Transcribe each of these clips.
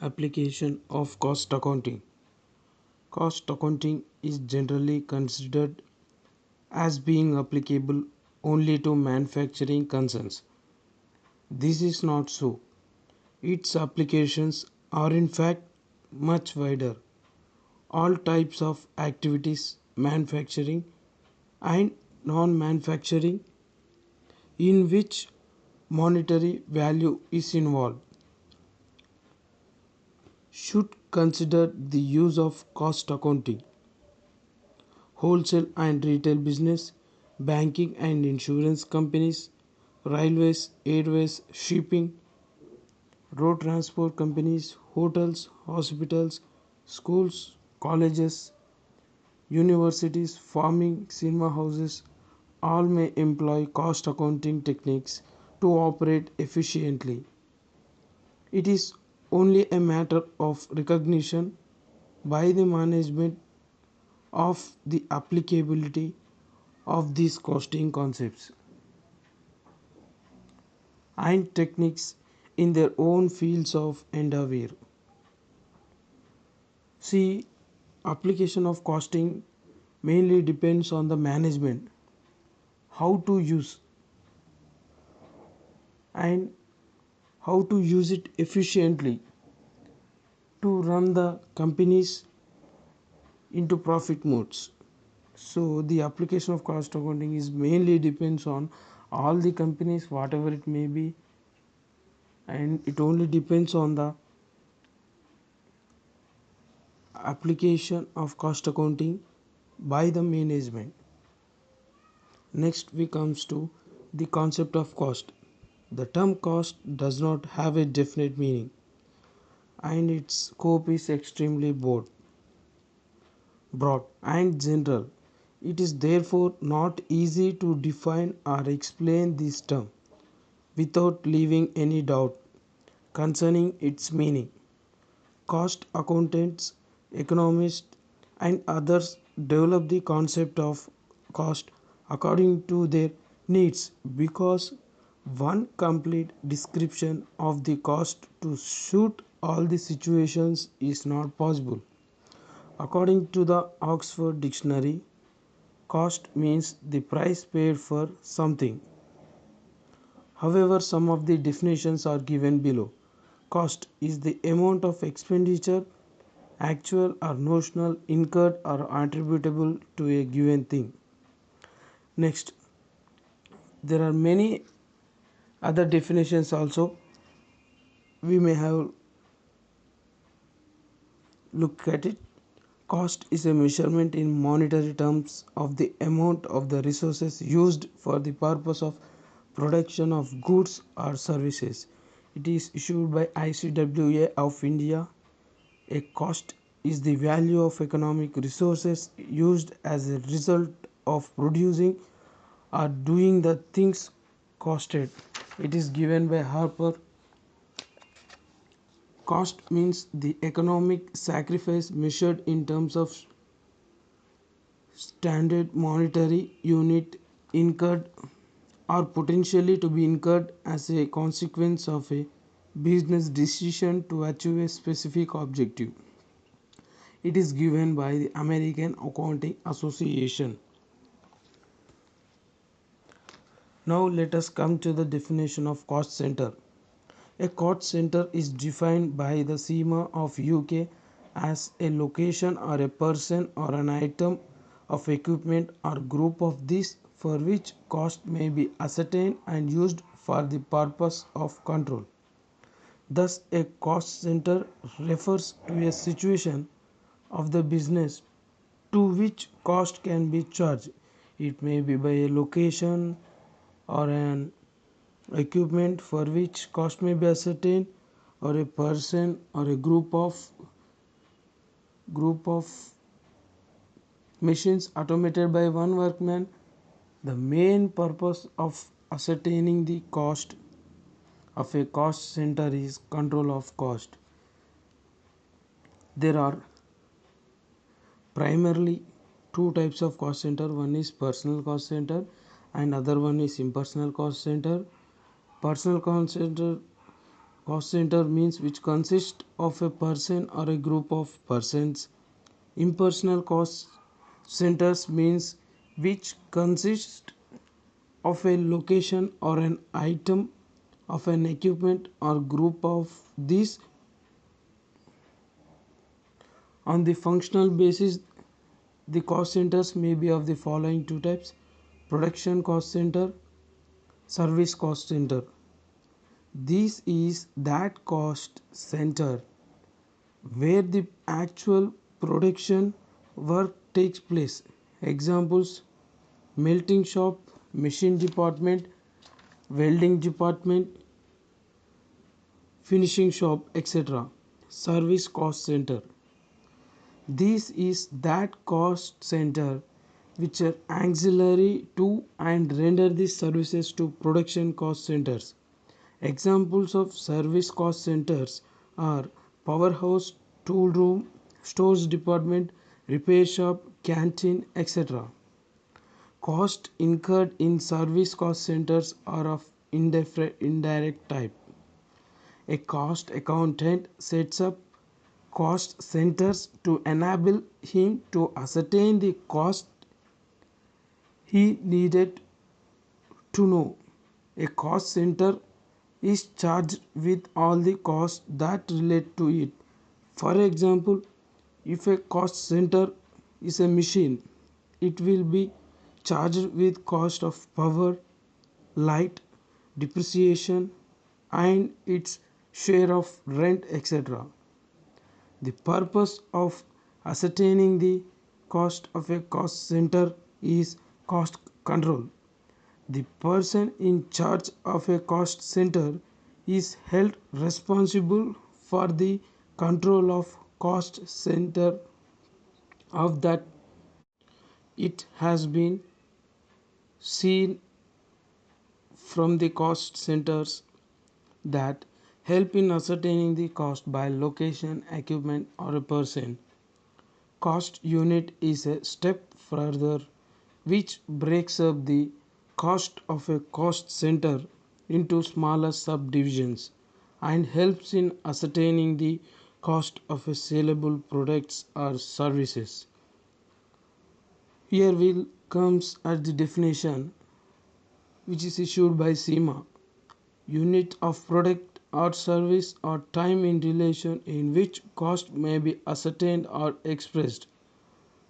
Application of cost accounting. Cost accounting is generally considered as being applicable only to manufacturing concerns. This is not so. Its applications are in fact much wider. All types of activities, manufacturing and non manufacturing, in which monetary value is involved, should consider the use of cost accounting. Wholesale and retail business, banking and insurance companies, railways, airways, shipping, road transport companies, hotels, hospitals, schools, colleges, universities, farming, cinema houses, all may employ cost accounting techniques to operate efficiently. It is only a matter of recognition by the management of the applicability of these costing concepts and techniques in their own fields of endeavor. See, application of costing mainly depends on the management, how to use and how to use it efficiently to run the companies into profit modes. So the application of cost accounting is mainly depends on all the companies whatever it may be, and it only depends on the application of cost accounting by the management. Next we comes to the concept of cost. The term cost does not have a definite meaning and its scope is extremely broad and general. It is therefore not easy to define or explain this term without leaving any doubt concerning its meaning. Cost accountants, economists, and others develop the concept of cost according to their needs because one complete description of the cost to suit all the situations is not possible. According to the Oxford Dictionary, cost means the price paid for something. However, some of the definitions are given below. Cost is the amount of expenditure, actual or notional, incurred or attributable to a given thing. Next, there are many other definitions also. We may have look at it. Cost is a measurement in monetary terms of the amount of the resources used for the purpose of production of goods or services. It is issued by ICWA of India. A cost is the value of economic resources used as a result of producing or doing the things costed. It is given by Harper. Cost means the economic sacrifice measured in terms of standard monetary unit incurred or potentially to be incurred as a consequence of a business decision to achieve a specific objective. It is given by the American Accounting Association. Now let us come to the definition of cost center. A cost center is defined by the CIMA of UK as a location or a person or an item of equipment or group of these for which cost may be ascertained and used for the purpose of control. Thus, a cost center refers to a situation of the business to which cost can be charged. It may be by a location or an equipment for which cost may be ascertained, or a person or a group of machines automated by one workman. The main purpose of ascertaining the cost of a cost center is control of cost. There are primarily two types of cost center. One is personal cost center and other one is impersonal cost center. Personal Cost center means which consists of a person or a group of persons. Impersonal cost centers means which consist of a location or an item of an equipment or group of these. On the functional basis, the cost centers may be of the following two types: production cost center, service cost center. This is that cost center where the actual production work takes place. Examples: melting shop, machine department, welding department, finishing shop, etc. Service cost center. This is that cost center which are auxiliary to and render the services to production cost centers. Examples of service cost centers are powerhouse, tool room, stores department, repair shop, canteen, etc. Cost incurred in service cost centers are of indirect type. A cost accountant sets up cost centers to enable him to ascertain the cost he needed to know. A cost center is charged with all the costs that relate to it. For example, if a cost center is a machine, it will be charged with cost of power, light, depreciation, and its share of rent, etc. The purpose of ascertaining the cost of a cost center is cost control. The person in charge of a cost center is held responsible for the control of cost center of that. It has been seen from the cost centers that help in ascertaining the cost by location, equipment, or a person. Cost unit is a step further which breaks up the cost of a cost center into smaller subdivisions and helps in ascertaining the cost of a saleable products or services. Here will comes at the definition which is issued by SEMA. Unit of product or service or time in relation in which cost may be ascertained or expressed.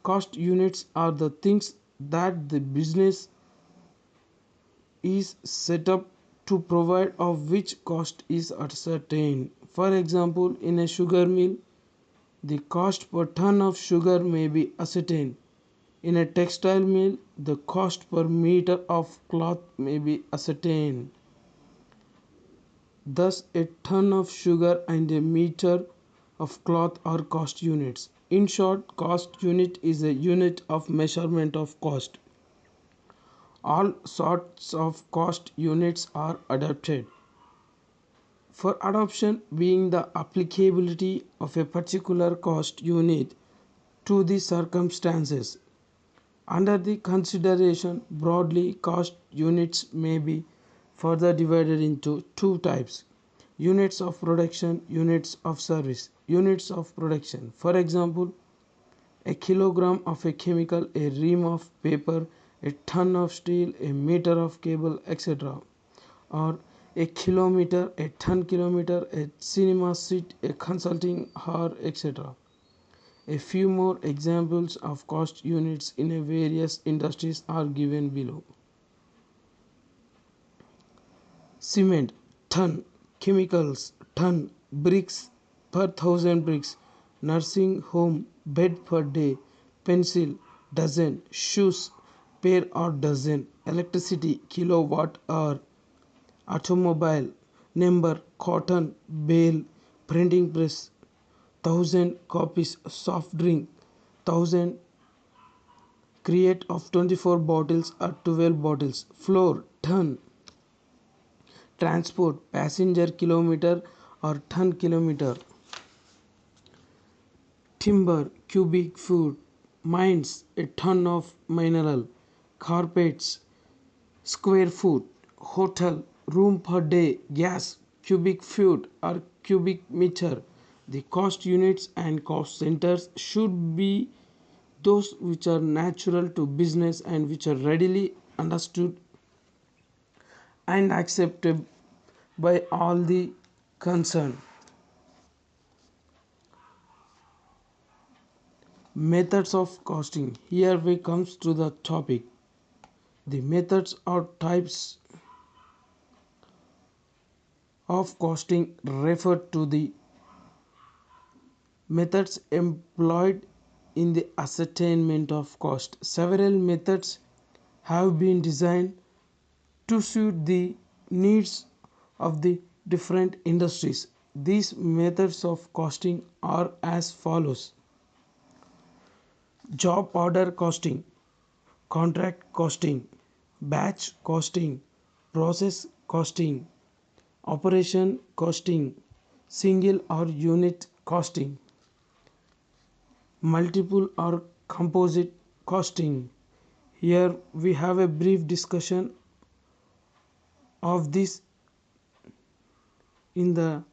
Cost units are the things that the business is set up to provide of which cost is ascertained. For example, in a sugar mill, the cost per ton of sugar may be ascertained. In a textile mill, the cost per meter of cloth may be ascertained. Thus, a ton of sugar and a meter of cloth are cost units. In short, cost unit is a unit of measurement of cost. All sorts of cost units are adopted. For adoption being the applicability of a particular cost unit to the circumstances. Under the consideration broadly, cost units may be further divided into two types: units of production, units of service. Units of production, for example, a kilogram of a chemical, a ream of paper, a ton of steel, a meter of cable, etc. Or a kilometer, a ton kilometer, a cinema seat, a consulting hour, etc. A few more examples of cost units in various industries are given below. Cement, ton; chemicals, ton; bricks, per thousand bricks; nursing home, bed per day; pencil, dozen; shoes, pair or dozen; electricity, kilowatt hour; automobile, number; cotton, bale; printing press, 1,000 copies; soft drink, 1,000 create of 24 bottles or 12 bottles; floor, ton; transport, passenger, kilometer or ton kilometer; timber, cubic foot; mines, a ton of mineral; carpets, square foot; hotel, room per day; gas, cubic foot or cubic meter. The cost units and cost centers should be those which are natural to business and which are readily understood and accepted by all the concerned. Methods of costing. Here we comes to the topic. The methods or types of costing refer to the methods employed in the ascertainment of cost. Several methods have been designed to suit the needs of the different industries. These methods of costing are as follows: job order costing, contract costing, batch costing, process costing, operation costing, single or unit costing, multiple or composite costing. Here we have a brief discussion of this in the